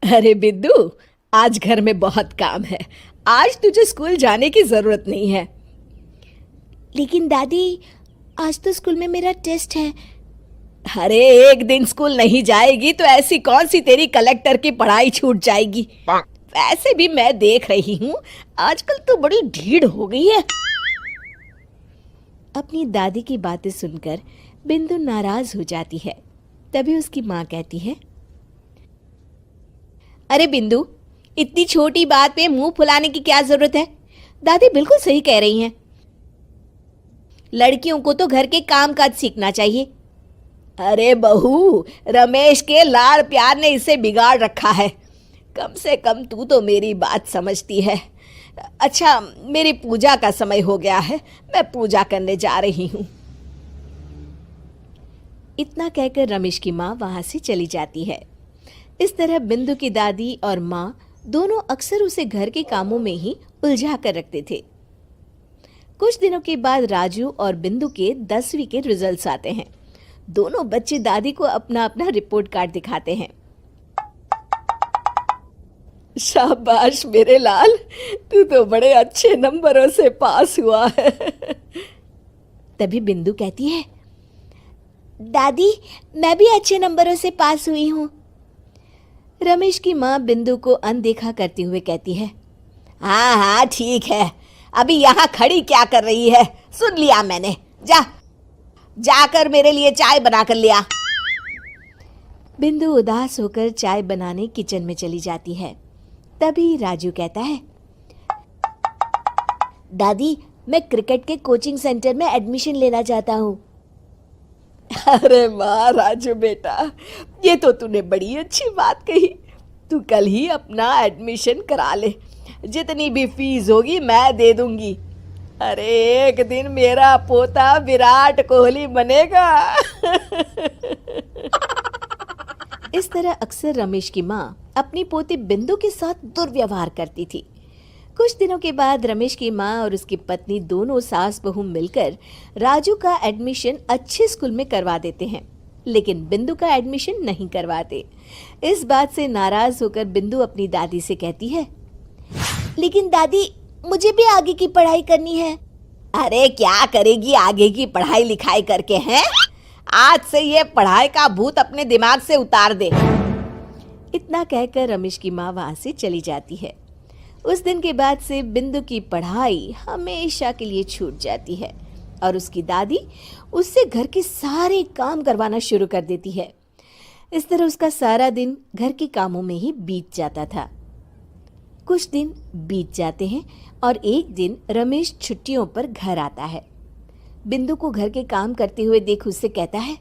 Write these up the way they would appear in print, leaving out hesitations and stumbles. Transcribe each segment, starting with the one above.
अरे बिद्दू, आज घर में बहुत काम है। आज तुझे स्कूल जाने की जरूरत नहीं है। लेकिन दादी, आज तो स्कूल में मेरा टेस्ट है। अरे एक दिन स्कूल नहीं जाएगी तो ऐसी कौन सी तेरी कलेक्टर की पढ़ाई छूट जाएगी। वैसे भी मैं देख रही हूँ आजकल तो बड़ी ढीठ हो गई है। अपनी दादी की बातें सुनकर बिंदु नाराज हो जाती है। तभी उसकी माँ कहती है, अरे बिंदु, इतनी छोटी बात पे मुंह फुलाने की क्या जरूरत है। दादी बिल्कुल सही कह रही हैं। लड़कियों को तो घर के काम काज सीखना चाहिए। अरे बहू, रमेश के लाड़ प्यार ने इसे बिगाड़ रखा है। कम से कम तू तो मेरी बात समझती है। अच्छा, मेरी पूजा का समय हो गया है, मैं पूजा करने जा रही हूँ। इतना कहकर रमेश की माँ वहां से चली जाती है। इस तरह बिंदु की दादी और माँ दोनों अक्सर उसे घर के कामों में ही उलझा कर रखते थे। कुछ दिनों के बाद राजू और बिंदु के 10वीं के रिजल्ट्स आते हैं। दोनों बच्चे दादी को अपना अपना रिपोर्ट कार्ड दिखाते हैं। शाबाश मेरे लाल, तू तो बड़े अच्छे नंबरों से पास हुआ है। तभी बिंदु कहती है, दादी मैं भी अच्छे नंबरों से पास हुई हूँ। रमेश की माँ बिंदु को अनदेखा करते हुए कहती है, हाँ हाँ ठीक है, अभी यहाँ खड़ी क्या कर रही है, सुन लिया मैंने। जाकर मेरे लिए चाय बना कर लिया। बिंदु उदास होकर चाय बनाने किचन में चली जाती है। तभी राजू कहता है, दादी मैं क्रिकेट के कोचिंग सेंटर में एडमिशन लेना चाहता हूँ। अरे वाह राजू बेटा, ये तो तूने बड़ी अच्छी बात कही। तू कल ही अपना एडमिशन करा ले, जितनी भी फीस होगी मैं दे दूंगी। अरे एक दिन मेरा पोता विराट कोहली बनेगा। इस तरह अक्सर रमेश की माँ अपनी पोती बिंदु के साथ दुर्व्यवहार करती थी। कुछ दिनों के बाद रमेश की माँ और उसकी पत्नी दोनों सास बहू मिलकर राजू का एडमिशन अच्छे स्कूल में करवा देते हैं, लेकिन बिंदु का एडमिशन नहीं करवाते। इस बात से नाराज होकर बिंदु अपनी दादी से कहती है, लेकिन दादी मुझे भी आगे की पढ़ाई करनी है। अरे क्या करेगी आगे की पढ़ाई लिखाई करके, हैं? आज से ये पढ़ाई का भूत अपने दिमाग से उतार दे। इतना कहकर रमेश की माँ वहां से चली जाती है। उस दिन के बाद से बिंदु की पढ़ाई हमेशा के लिए छूट जाती है और उसकी दादी उससे घर के सारे काम करवाना शुरू कर देती है। इस तरह उसका सारा दिन घर के कामों में ही बीत जाता था। कुछ दिन बीत जाते हैं और एक दिन रमेश छुट्टियों पर घर आता है। बिंदु को घर के काम करते हुए देख उससे कहता है,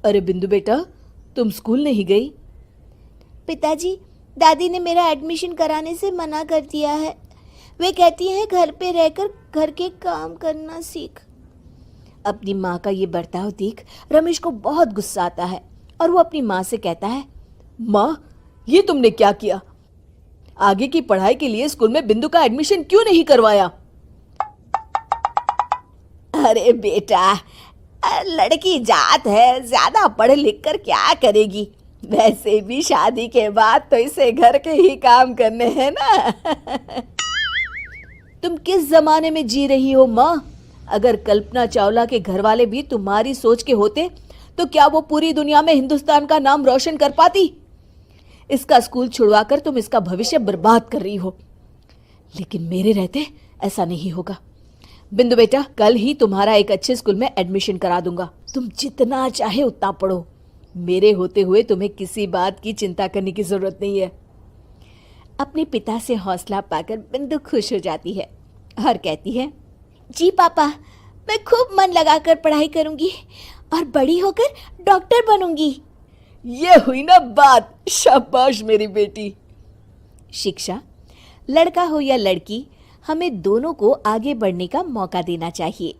अरे बिंदु बेटा, तुम स्कूल नहीं गई? पिताजी, दादी ने मेरा एडमिशन कराने से मना कर दिया है। वे कहती हैं घर पे रहकर घर के काम करना सीख। अपनी माँ का ये बर्ताव देख रमेश को बहुत गुस्सा आता है और वो अपनी माँ से कहता है, माँ ये तुमने क्या किया? आगे की पढ़ाई के लिए स्कूल में बिंदु का एडमिशन क्यों नहीं करवाया? अरे बेटा, लड़की जात है, ज्यादा पढ़ लिख कर क्या करेगी? वैसे भी शादी के बाद तो इसे घर के ही काम करने हैं ना। तुम किस जमाने में जी रही हो माँ? अगर कल्पना चावला के घर वाले भी तुम्हारी सोच के होते तो क्या वो पूरी दुनिया में हिंदुस्तान का नाम रोशन कर पाती? इसका स्कूल छुड़वाकर तुम इसका भविष्य बर्बाद कर रही हो, लेकिन मेरे रहते ऐसा नहीं होगा। बिंदु बेटा, कल ही तुम्हारा एक अच्छे स्कूल में एडमिशन करा दूंगा। तुम जितना चाहे उतना पढ़ो। मेरे होते हुए तुम्हें किसी बात की चिंता करने की जरूरत नहीं है। अपने पिता से हौसला पाकर बिंदु खुश हो जाती है और कहती है, जी पापा, मैं खूब मन लगाकर पढ़ाई करूंगी और बड़ी होकर डॉक्टर बनूंगी। ये हुई ना बात, शाबाश मेरी बेटी। शिक्षा, लड़का हो या लड़की, हमें दोनों को आगे बढ़ने का मौका देना चाहिए।